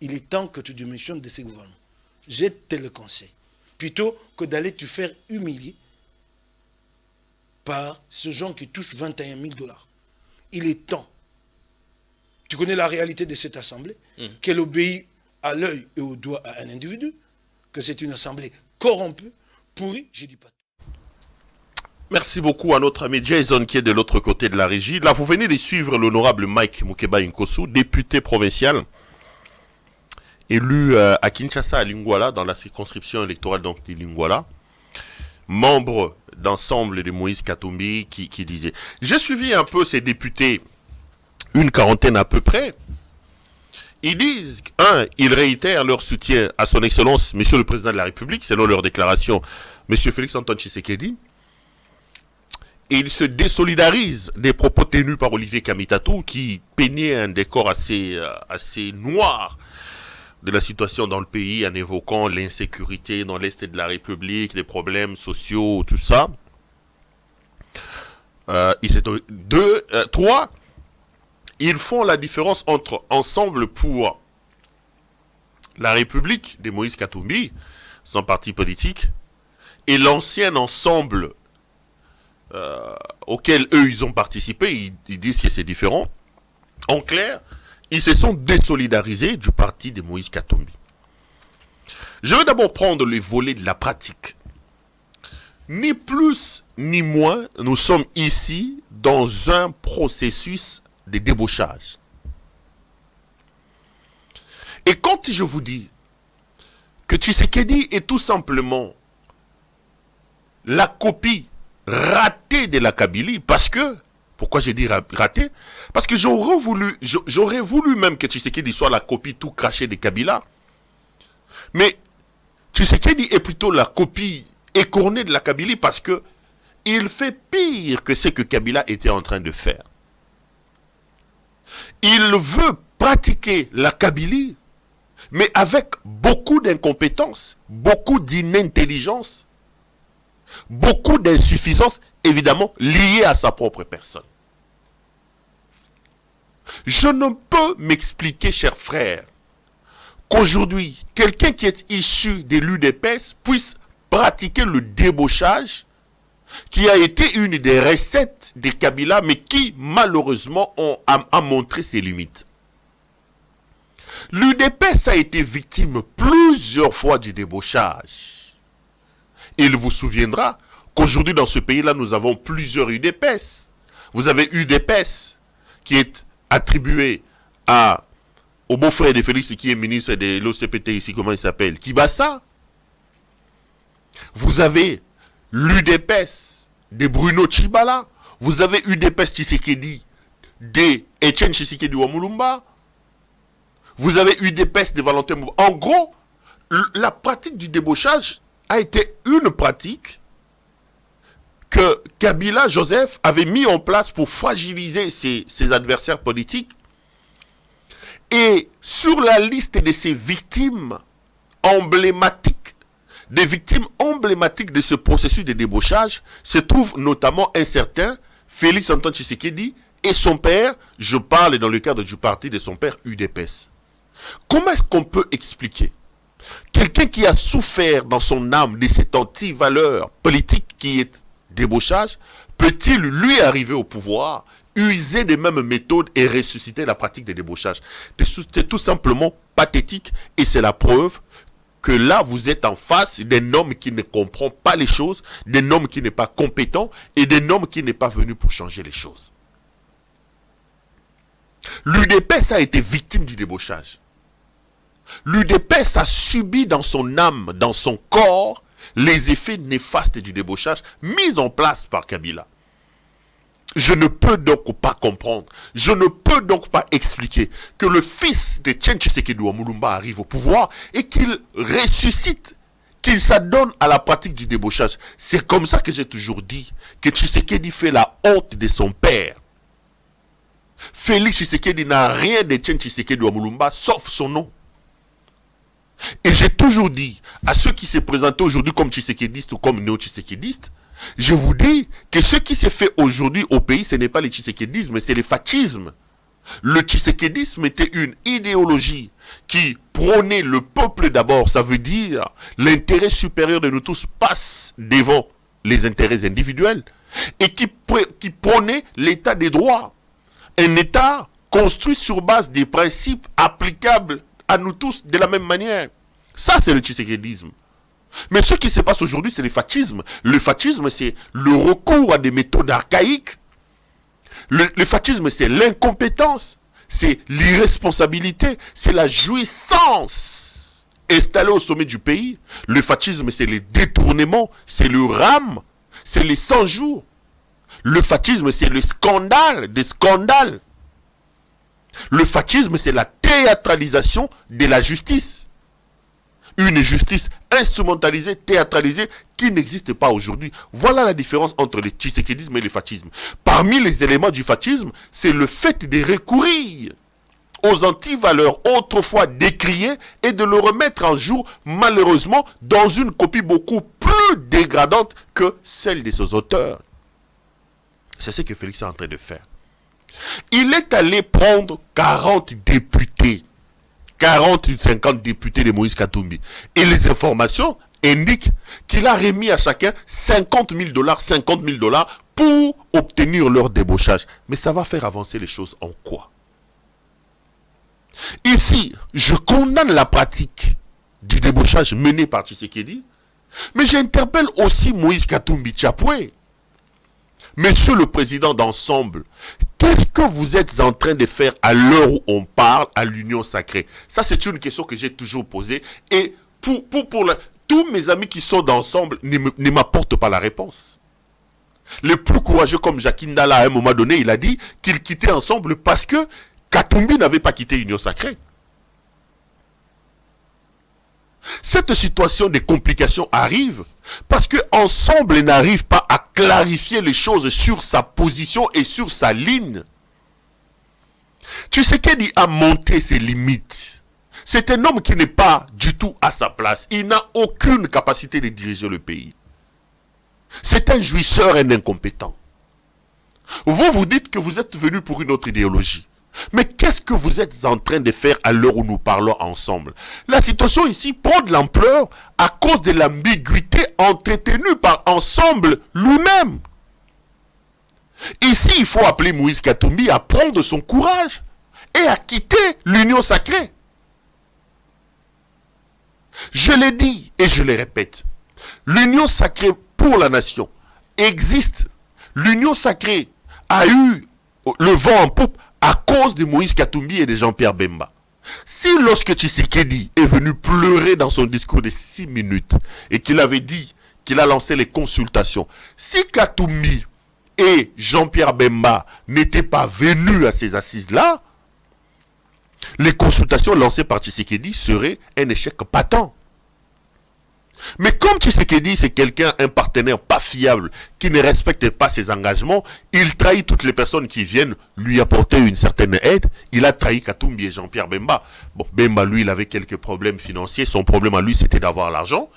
il est temps que tu démissionnes de ces gouvernements. Je te le conseille. Plutôt que d'aller te faire humilier par ce gens qui touchent 21 000 $. Il est temps. Tu connais la réalité de cette assemblée, qu'elle obéit à l'œil et au doigt à un individu, que c'est une assemblée corrompue, pourrie, je dis pas. Merci beaucoup à notre ami Jason qui est de l'autre côté de la régie. Là, vous venez de suivre l'honorable Mike Mukeba Nkosu, député provincial, élu à Kinshasa, à Lingwala, dans la circonscription électorale donc de Lingwala, membre d'ensemble de Moïse Katumbi, qui disait « J'ai suivi un peu ces députés, une quarantaine à peu près. Ils disent, ils réitèrent leur soutien à son Excellence, Monsieur le Président de la République, selon leur déclaration, Monsieur Félix-Antoine Tshisekedi. Et ils se désolidarisent des propos tenus par Olivier Kamitatou, qui peignait un décor assez noir de la situation dans le pays, en évoquant l'insécurité dans l'Est de la République, les problèmes sociaux, tout ça. 3, ils font la différence entre Ensemble pour la République de Moïse Katumbi, son parti politique, et l'ancien Ensemble auquel eux ils ont participé. Ils disent que c'est différent. En clair, ils se sont désolidarisés du parti de Moïse Katumbi. Je vais d'abord prendre le volet de la pratique. Ni plus ni moins, nous sommes ici dans un processus de débauchage. Et quand je vous dis que Tshisekedi est tout simplement la copie ratée de la Kabylie, parce que, pourquoi j'ai dit raté? Parce que j'aurais voulu même que Tshisekedi soit la copie tout crachée de Kabila. Mais Tshisekedi est plutôt la copie écornée de la Kabylie parce que il fait pire que ce que Kabila était en train de faire. Il veut pratiquer la Kabylie, mais avec beaucoup d'incompétence, beaucoup d'inintelligence, beaucoup d'insuffisance, évidemment, liée à sa propre personne. Je ne peux m'expliquer, chers frères, qu'aujourd'hui, quelqu'un qui est issu de l'UDPS puisse pratiquer le débauchage qui a été une des recettes de Kabila, mais qui, malheureusement, a montré ses limites. L'UDPS a été victime plusieurs fois du débauchage. Il vous souviendra qu'aujourd'hui, dans ce pays-là, nous avons plusieurs UDPS. Vous avez UDPS qui est attribué au beau-frère de Félix, qui est ministre de l'OCPT ici, comment il s'appelle, Kibasa. Vous avez l'UDPS de Bruno Tshibala. Vous avez UDPS Tshisekedi de Etienne Tshisekedi Wamulumba. Vous avez UDPS de Valentin Mouba. En gros, la pratique du débauchage a été une pratique que Kabila Joseph avait mis en place pour fragiliser ses adversaires politiques. Et sur la liste de ces victimes emblématiques, des victimes emblématiques de ce processus de débauchage, se trouve notamment un certain Félix Antoine Tshisekedi et son père, je parle dans le cadre du parti de son père UDPS. Comment est-ce qu'on peut expliquer quelqu'un qui a souffert dans son âme de cette anti-valeur politique qui est débauchage, peut-il lui arriver au pouvoir, user des mêmes méthodes et ressusciter la pratique des débauchages? C'est tout simplement pathétique et c'est la preuve que là vous êtes en face d'un homme qui ne comprend pas les choses, d'un homme qui n'est pas compétent et d'un homme qui n'est pas venu pour changer les choses. L'UDPS a été victime du débauchage. L'UDPS a subi dans son âme, dans son corps, les effets néfastes du débauchage mis en place par Kabila. Je ne peux donc pas comprendre, je ne peux donc pas expliquer que le fils de Etienne Tshisekedi Mulumba arrive au pouvoir et qu'il ressuscite, qu'il s'adonne à la pratique du débauchage. C'est comme ça que j'ai toujours dit que Tshisekedi fait la honte de son père. Félix Tshisekedi n'a rien d'Etienne Tshisekedi Mulumba sauf son nom. Et j'ai toujours dit à ceux qui se présentent aujourd'hui comme tshisekédistes ou comme néo-tshisekédistes, je vous dis que ce qui s'est fait aujourd'hui au pays, ce n'est pas le tshisekédisme, c'est le fascisme. Le tshisekédisme était une idéologie qui prônait le peuple d'abord, ça veut dire l'intérêt supérieur de nous tous passe devant les intérêts individuels, et qui prônait l'état des droits. Un état construit sur base des principes applicables à nous tous de la même manière. Ça, c'est le tshisekédisme. Mais ce qui se passe aujourd'hui, c'est le fascisme. Le fascisme, c'est le recours à des méthodes archaïques. Le fascisme, c'est l'incompétence, c'est l'irresponsabilité, c'est la jouissance installée au sommet du pays. Le fascisme, c'est les détournements, c'est le rame, c'est les 100 jours. Le fascisme, c'est le scandale des scandales. Le fascisme, c'est la théâtralisation de la justice. Une justice instrumentalisée, théâtralisée, qui n'existe pas aujourd'hui. Voilà la différence entre le tshisekédisme et le fascisme. Parmi les éléments du fascisme, c'est le fait de recourir aux antivaleurs autrefois décriées et de le remettre en jour, malheureusement, dans une copie beaucoup plus dégradante que celle de ses auteurs. C'est ce que Félix est en train de faire. Il est allé prendre 40 députés, 40 ou 50 députés de Moïse Katumbi. Et les informations indiquent qu'il a remis à chacun 50 000 $, pour obtenir leur débauchage. Mais ça va faire avancer les choses en quoi? Ici, je condamne la pratique du débauchage menée par Tshisekedi, mais j'interpelle aussi Moïse Katumbi Tchapoué. Monsieur le Président d'Ensemble, qu'est-ce que vous êtes en train de faire à l'heure où on parle à l'Union Sacrée? Ça, c'est une question que j'ai toujours posée. Et tous mes amis qui sont d'Ensemble ne m'apportent pas la réponse. Les plus courageux comme Jacques Ndala, à un moment donné, il a dit qu'il quittait Ensemble parce que Katumbi n'avait pas quitté l'Union Sacrée. Cette situation de complications arrive parce que Ensemble n'arrive pas à clarifier les choses sur sa position et sur sa ligne. Tshisekedi a monté ses limites. C'est un homme qui n'est pas du tout à sa place. Il n'a aucune capacité de diriger le pays. C'est un jouisseur et un incompétent. Vous vous dites que vous êtes venu pour une autre idéologie. Mais qu'est-ce que vous êtes en train de faire à l'heure où nous parlons ensemble? La situation ici prend de l'ampleur à cause de l'ambiguïté entretenue par Ensemble lui-même. Ici, il faut appeler Moïse Katumbi à prendre son courage et à quitter l'Union Sacrée. Je l'ai dit et je le répète. L'Union Sacrée pour la nation existe. L'Union Sacrée a eu le vent en poupe à cause de Moïse Katumbi et de Jean-Pierre Bemba. Si lorsque Tshisekedi est venu pleurer dans son discours de 6 minutes et qu'il avait dit qu'il a lancé les consultations, si Katumbi et Jean-Pierre Bemba n'étaient pas venus à ces assises-là, les consultations lancées par Tshisekedi seraient un échec patent. Mais comme Tshisekedi, c'est un partenaire pas fiable, qui ne respecte pas ses engagements, il trahit toutes les personnes qui viennent lui apporter une certaine aide. Il a trahi Katumbi et Jean-Pierre Bemba. Bon, Bemba, lui, il avait quelques problèmes financiers. Son problème à lui, c'était d'avoir l'argent.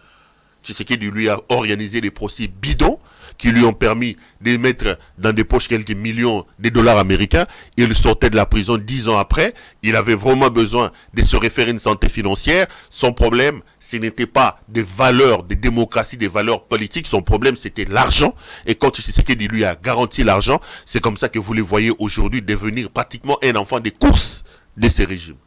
Tshisekedi lui a organisé des procès bidons qui lui ont permis de mettre dans des poches quelques millions de dollars américains. Il sortait de la prison 10 ans après. Il avait vraiment besoin de se référer à une santé financière. Son problème, ce n'était pas des valeurs de démocratie, des valeurs politiques. Son problème, c'était l'argent. Et quand Tshisekedi lui a garanti l'argent, c'est comme ça que vous le voyez aujourd'hui devenir pratiquement un enfant des courses de ces régimes.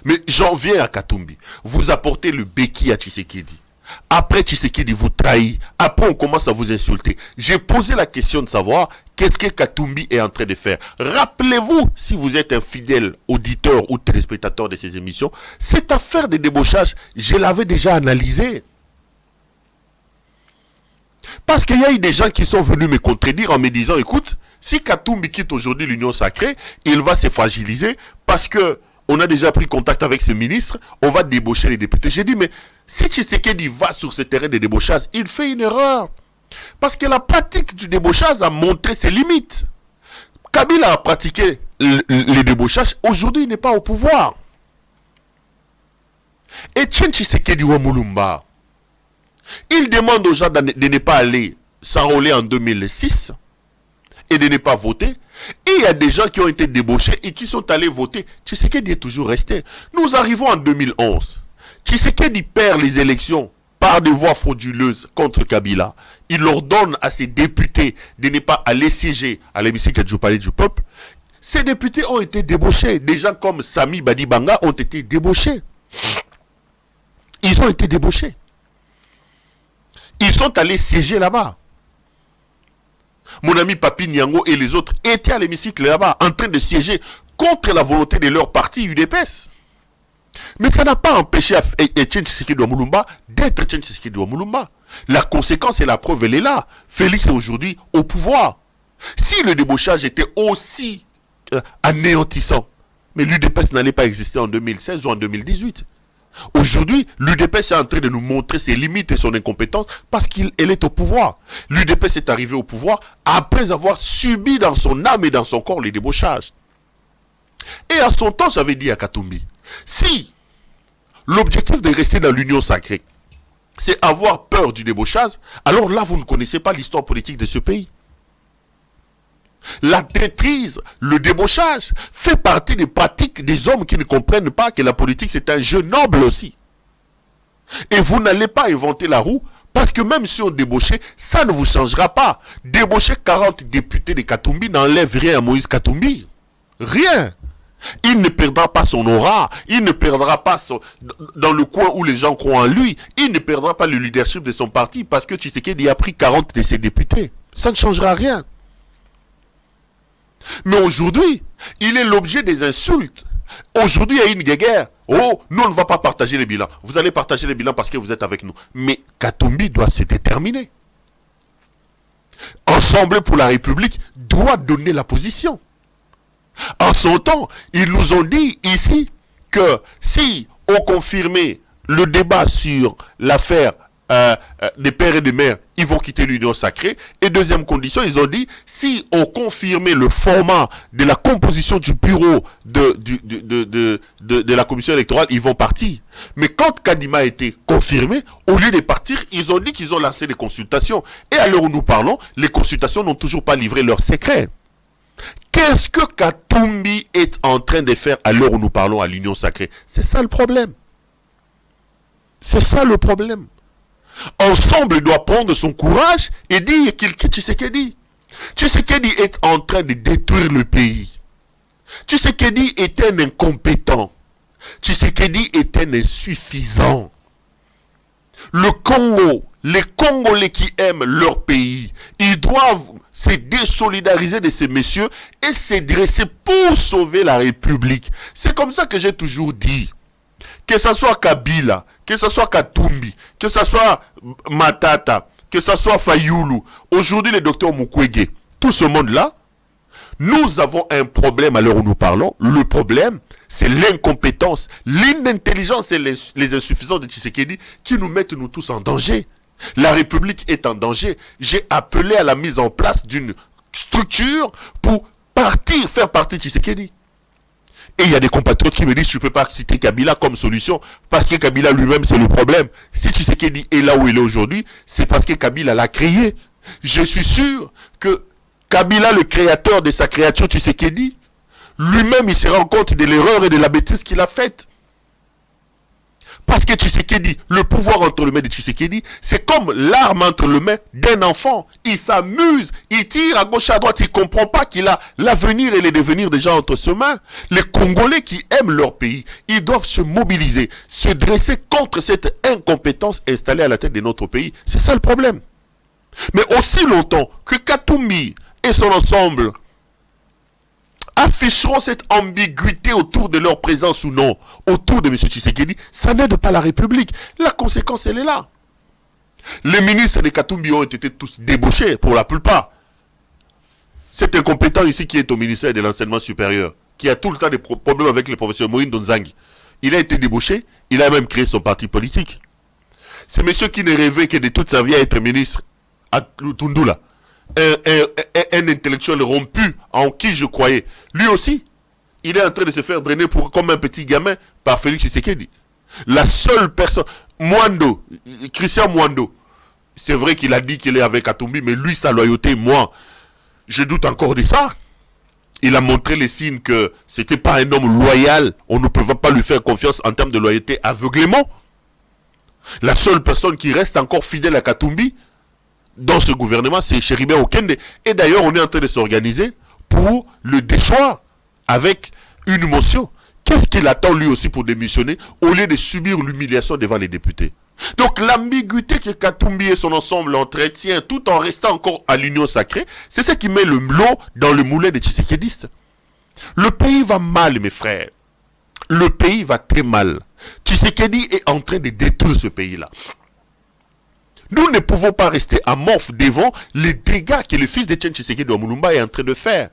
Mais j'en viens à Katumbi. Vous apportez le béquille à Tshisekedi. Après Tshisekedi vous trahit, après on commence à vous insulter. J'ai posé la question de savoir qu'est-ce que Katumbi est en train de faire. Rappelez-vous, si vous êtes un fidèle auditeur ou téléspectateur de ces émissions, cette affaire de débauchage, je l'avais déjà analysée. Parce qu'il y a eu des gens qui sont venus me contredire en me disant, écoute, si Katumbi quitte aujourd'hui l'Union Sacrée, il va se fragiliser parce que on a déjà pris contact avec ce ministre, on va débaucher les députés. J'ai dit, mais si Tshisekedi va sur ce terrain de débauchage, il fait une erreur. Parce que la pratique du débauchage a montré ses limites. Kabila a pratiqué les débauchages, aujourd'hui il n'est pas au pouvoir. Et Tshisekedi wa Mulumba, il demande aux gens de ne pas aller s'enrôler en 2006 et de ne pas voter. Et il y a des gens qui ont été débauchés et qui sont allés voter. Tshisekedi est toujours resté. Nous arrivons en 2011. Tshisekedi perd les élections par des voies frauduleuses contre Kabila. Il ordonne à ses députés de ne pas aller siéger à l'hémicycle du Palais du Peuple. Ces députés ont été débauchés. Des gens comme Sami Badibanga ont été débauchés. Ils ont été débauchés. Ils sont allés siéger là-bas. Mon ami Papi Nyango et les autres étaient à l'hémicycle là-bas, en train de siéger contre la volonté de leur parti UDPS. Mais ça n'a pas empêché Etienne Tshisekedi Mulumba d'être Etienne Tshisekedi Mulumba. La conséquence et la preuve, elle est là. Félix est aujourd'hui au pouvoir. Si le débauchage était aussi anéantissant, mais l'UDPS n'allait pas exister en 2016 ou en 2018. Aujourd'hui, l'UDPS est en train de nous montrer ses limites et son incompétence parce qu'elle est au pouvoir. L'UDPS est arrivé au pouvoir après avoir subi dans son âme et dans son corps les débauchages. Et à son temps, j'avais dit à Katumbi, si l'objectif de rester dans l'union sacrée, c'est avoir peur du débauchage, alors là, vous ne connaissez pas l'histoire politique de ce pays. La traîtrise, le débauchage fait partie des pratiques des hommes qui ne comprennent pas que la politique c'est un jeu noble aussi. Et vous n'allez pas inventer la roue parce que même si on débauchait, ça ne vous changera pas. Débaucher 40 députés de Katumbi n'enlève rien à Moïse Katumbi. Rien. Il ne perdra pas son aura, il ne perdra pas dans le coin où les gens croient en lui, il ne perdra pas le leadership de son parti parce que Tshisekedi a pris 40 de ses députés. Ça ne changera rien. Mais aujourd'hui, il est l'objet des insultes. Aujourd'hui, il y a une guerre. Oh, nous, on ne va pas partager les bilans. Vous allez partager les bilans parce que vous êtes avec nous. Mais Katumbi doit se déterminer. Ensemble pour la République doit donner la position. En son temps, ils nous ont dit ici que si on confirmait le débat sur l'affaire des pères et des mères, ils vont quitter l'union sacrée. Et deuxième condition, ils ont dit, si on confirmait le format de la composition du bureau de la commission électorale, ils vont partir. Mais quand Kadima a été confirmé, au lieu de partir, ils ont dit qu'ils ont lancé des consultations. Et à l'heure où nous parlons, les consultations n'ont toujours pas livré leurs secrets. Qu'est-ce que Katumbi est en train de faire à l'heure où nous parlons à l'union sacrée? C'est ça le problème. C'est ça le problème. Ensemble, il doit prendre son courage et dire qu'il quitte Tshisekedi. Tshisekedi est en train de détruire le pays. Tshisekedi est un incompétent. Tshisekedi est un insuffisant. Le Congo, les Congolais qui aiment leur pays, ils doivent se désolidariser de ces messieurs et se dresser pour sauver la République. C'est comme ça que j'ai toujours dit. Que ce soit Kabila, que ce soit Katumbi, que ce soit Matata, que ce soit Fayoulou, aujourd'hui le docteur Mukwege, tout ce monde-là, nous avons un problème à l'heure où nous parlons. Le problème, c'est l'incompétence, l'inintelligence et les insuffisances de Tshisekedi qui nous mettent nous tous en danger. La République est en danger. J'ai appelé à la mise en place d'une structure pour faire partie de Tshisekedi. Et il y a des compatriotes qui me disent, tu ne peux pas citer Kabila comme solution, parce que Kabila lui-même, c'est le problème. Si Tshisekedi est là où il est aujourd'hui, c'est parce que Kabila l'a créé. Je suis sûr que Kabila, le créateur de sa créature Tshisekedi, lui-même, il se rend compte de l'erreur et de la bêtise qu'il a faite. Parce que Tshisekedi, le pouvoir entre les mains de Tshisekedi, c'est comme l'arme entre les mains d'un enfant. Il s'amuse, il tire à gauche, à droite, il ne comprend pas qu'il a l'avenir et le devenir des gens entre ses mains. Les Congolais qui aiment leur pays, ils doivent se mobiliser, se dresser contre cette incompétence installée à la tête de notre pays. C'est ça le problème. Mais aussi longtemps que Katumbi et son ensemble afficheront cette ambiguïté autour de leur présence ou non, autour de M. Tshisekedi, ça n'aide pas la République. La conséquence, elle est là. Les ministres de Katumbi ont été tous débauchés, pour la plupart. Cet incompétent ici qui est au ministère de l'Enseignement supérieur, qui a tout le temps des problèmes avec le professeur Moïne Donzangi, il a été débauché, il a même créé son parti politique. C'est monsieur qui ne rêvait que de toute sa vie à être ministre à Tundula. Un intellectuel rompu en qui je croyais. Lui aussi, il est en train de se faire drainer comme un petit gamin par Félix Tshisekedi. La seule personne, Mwando, Christian Mwando, c'est vrai qu'il a dit qu'il est avec Katumbi, mais lui, sa loyauté, moi, je doute encore de ça. Il a montré les signes que c'était pas un homme loyal. On ne pouvait pas lui faire confiance en termes de loyauté aveuglément. La seule personne qui reste encore fidèle à Katumbi, dans ce gouvernement, c'est Chéribé Okende. Et d'ailleurs, on est en train de s'organiser pour le déchoir avec une motion. Qu'est-ce qu'il attend lui aussi pour démissionner au lieu de subir l'humiliation devant les députés? Donc l'ambiguïté que Katumbi et son ensemble entretient tout en restant encore à l'union sacrée, c'est ce qui met le lot dans le moulin des Tshisekedistes. Le pays va mal, mes frères. Le pays va très mal. Tshisekedi est en train de détruire ce pays-là. Nous ne pouvons pas rester amorphes devant les dégâts que le fils d'Etienne Tshisekedi Mulumba est en train de faire.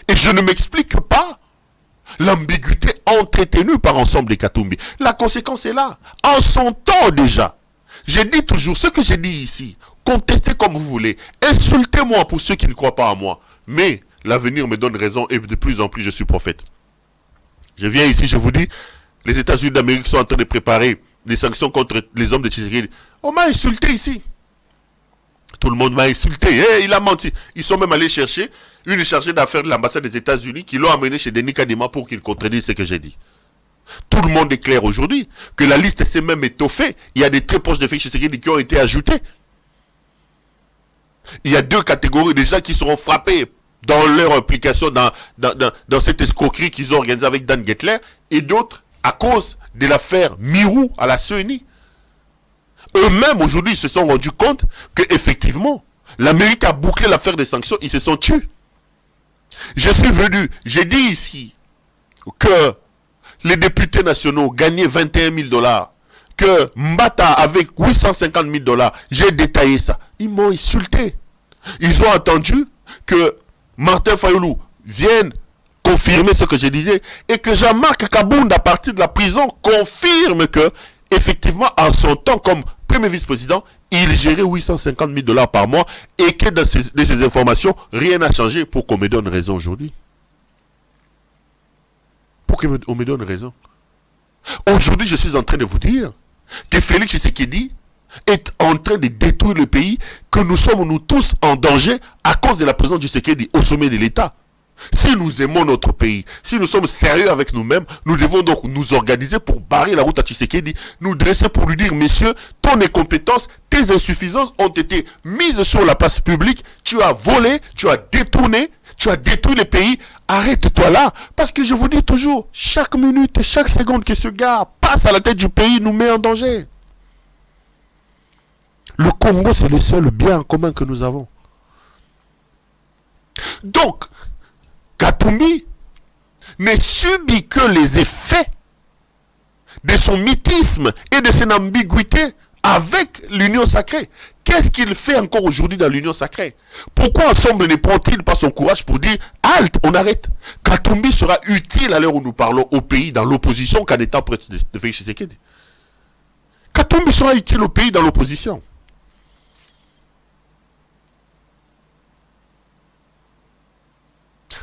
Et je ne m'explique pas l'ambiguïté entretenue par ensemble des Katumbi. La conséquence est là. En son temps déjà, j'ai dit toujours ce que j'ai dit ici. Contestez comme vous voulez. Insultez-moi pour ceux qui ne croient pas en moi. Mais l'avenir me donne raison et de plus en plus je suis prophète. Je viens ici, je vous dis, les États-Unis d'Amérique sont en train de préparer des sanctions contre les hommes de Tshisekedi. On m'a insulté ici. Tout le monde m'a insulté. Hey, il a menti. Ils sont même allés chercher une chargée d'affaires de l'ambassade des États-Unis qui l'ont amené chez Denis Kadima pour qu'il contredise ce que j'ai dit. Tout le monde est clair aujourd'hui que la liste s'est même étoffée. Il y a des très proches de Félix Tshisekedi qui ont été ajoutés. Il y a deux catégories de gens qui seront frappés dans leur implication dans cette escroquerie qu'ils ont organisée avec Dan Gettler et d'autres à cause de l'affaire Mirou à la CENI. Eux-mêmes, aujourd'hui, ils se sont rendus compte qu'effectivement, l'Amérique a bouclé l'affaire des sanctions, ils se sont tués. Je suis venu, j'ai dit ici que les députés nationaux gagnaient 21 000 $, que Mbata avec 850 000 $, j'ai détaillé ça. Ils m'ont insulté. Ils ont attendu que Martin Fayoulou vienne confirmer ce que je disais et que Jean-Marc Kabound, à partir de la prison, confirme que, effectivement, en son temps, comme premier vice-président, il gérait 850 000 $ par mois et que de ces informations, rien n'a changé pour qu'on me donne raison aujourd'hui. Pour qu'on me donne raison. Aujourd'hui, je suis en train de vous dire que Félix Tshisekedi est en train de détruire le pays, que nous sommes nous tous en danger à cause de la présence du Tshisekedi au sommet de l'État. Si nous aimons notre pays, si nous sommes sérieux avec nous-mêmes, nous devons donc nous organiser pour barrer la route à Tshisekedi, nous dresser pour lui dire, messieurs, ton incompétence, tes insuffisances ont été mises sur la place publique, tu as volé, tu as détourné, tu as détruit le pays, arrête-toi là, parce que je vous dis toujours, chaque minute et chaque seconde que ce gars passe à la tête du pays nous met en danger. Le Congo, c'est le seul bien en commun que nous avons. Donc, Katumbi ne subit que les effets de son mythisme et de son ambiguïté avec l'union sacrée. Qu'est-ce qu'il fait encore aujourd'hui dans l'union sacrée? Pourquoi ensemble ne prend-il pas son courage pour dire « Halte, on arrête ». Katumbi sera utile à l'heure où nous parlons au pays dans l'opposition qu'en étant près de Félix Tshisekedi. Katumbi sera utile au pays dans l'opposition.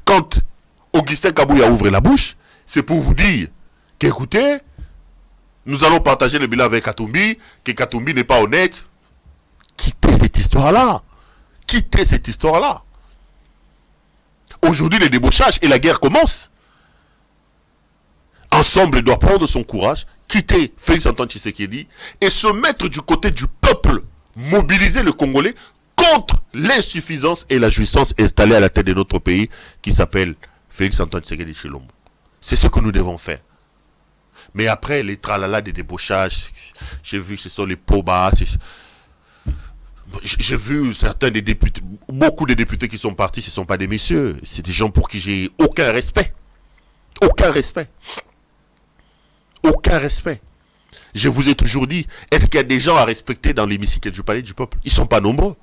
Quand Augustin Kabouya ouvre la bouche, c'est pour vous dire qu'écoutez, nous allons partager le bilan avec Katumbi, que Katumbi n'est pas honnête. Quittez cette histoire-là. Quittez cette histoire-là. Aujourd'hui, le débauchage et la guerre commencent. Ensemble, doit prendre son courage, quitter Félix Antoine Tshisekedi et se mettre du côté du peuple, mobiliser le Congolais contre l'insuffisance et la jouissance installée à la tête de notre pays qui s'appelle Félix Antoine Tshisekedi Tshilombo. C'est ce que nous devons faire. Mais après, les tralala des débauchages, j'ai vu que ce sont les pobas. J'ai vu certains des députés, beaucoup de députés qui sont partis, ce ne sont pas des messieurs. C'est des gens pour qui j'ai aucun respect. Aucun respect. Aucun respect. Je vous ai toujours dit, est-ce qu'il y a des gens à respecter dans l'hémicycle du Palais du Peuple? Ils ne sont pas nombreux.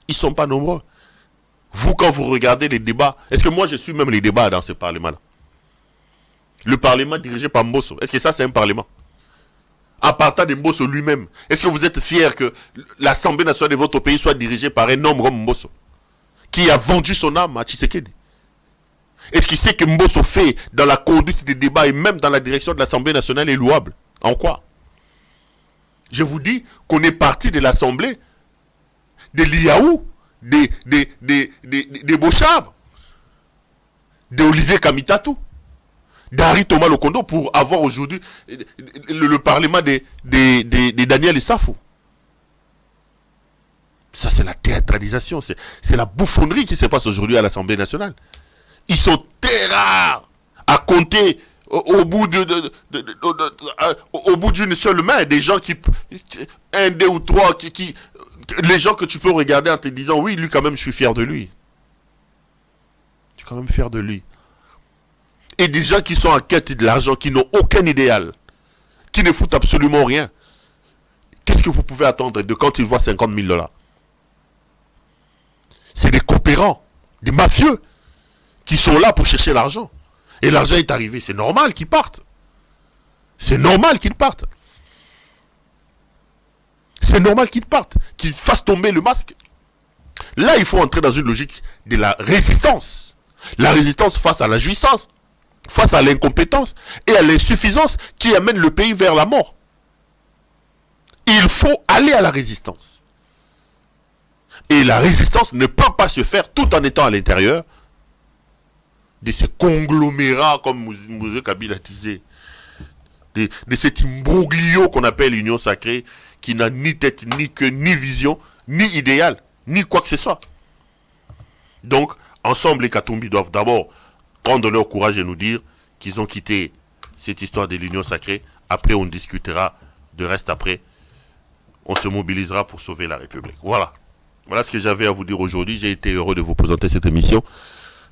Ils ne sont pas nombreux. Vous, quand vous regardez les débats, est-ce que moi je suis même les débats dans ce Parlement-là? Le Parlement dirigé par Mbosso, est-ce que ça c'est un Parlement? À partir de Mbosso lui-même, est-ce que vous êtes fiers que l'Assemblée nationale de votre pays soit dirigée par un homme comme Mbosso, qui a vendu son âme à Tshisekedi? Est-ce qu'il sait que Mbosso fait dans la conduite des débats et même dans la direction de l'Assemblée nationale est louable? En quoi? Je vous dis qu'on est parti de l'Assemblée, de l'Iaou, des Bochab, de Olivier Kamitatou, d'Harry Thomas Lokondo pour avoir aujourd'hui le Parlement de Daniel Issafou. Ça, c'est la théâtralisation, c'est la bouffonnerie qui se passe aujourd'hui à l'Assemblée nationale. Ils sont très rares à compter au bout d'une seule main des gens qui, un, deux ou trois, les gens que tu peux regarder en te disant oui, lui quand même je suis fier de lui. Je suis quand même fier de lui. Et des gens qui sont en quête de l'argent, qui n'ont aucun idéal, qui ne foutent absolument rien. Qu'est-ce que vous pouvez attendre de quand ils voient 50 000 $? C'est des coopérants, des mafieux, qui sont là pour chercher l'argent. Et l'argent est arrivé, c'est normal qu'ils partent. C'est normal qu'ils partent. C'est normal qu'ils partent, qu'ils fassent tomber le masque. Là, il faut entrer dans une logique de la résistance. La résistance face à la jouissance, face à l'incompétence et à l'insuffisance qui amène le pays vers la mort. Il faut aller à la résistance. Et la résistance ne peut pas se faire tout en étant à l'intérieur de ces conglomérats, comme Mouzé Kabila disait, de cet imbroglio qu'on appelle l'union sacrée, qui n'a ni tête, ni queue, ni vision, ni idéal, ni quoi que ce soit. Donc, ensemble, les Katumbi doivent d'abord prendre leur courage et nous dire qu'ils ont quitté cette histoire de l'union sacrée. Après, on discutera de reste après. On se mobilisera pour sauver la République. Voilà. Voilà ce que j'avais à vous dire aujourd'hui. J'ai été heureux de vous présenter cette émission.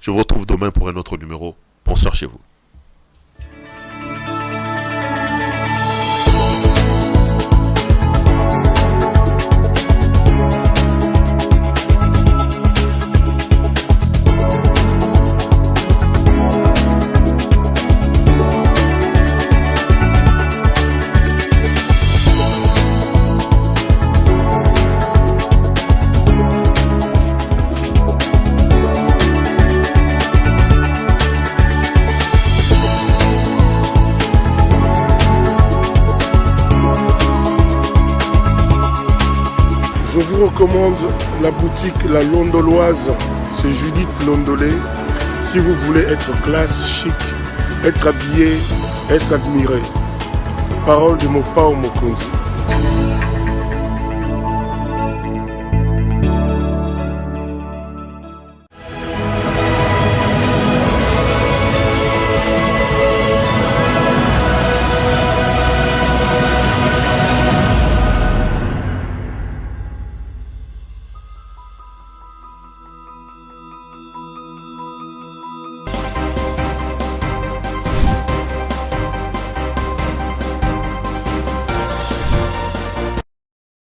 Je vous retrouve demain pour un autre numéro. Bonsoir chez vous. Je vous recommande la boutique La Londoloise, c'est Judith Londolé. Si vous voulez être classe, chic, être habillé, être admiré. Parole de Mopao Mokonzi.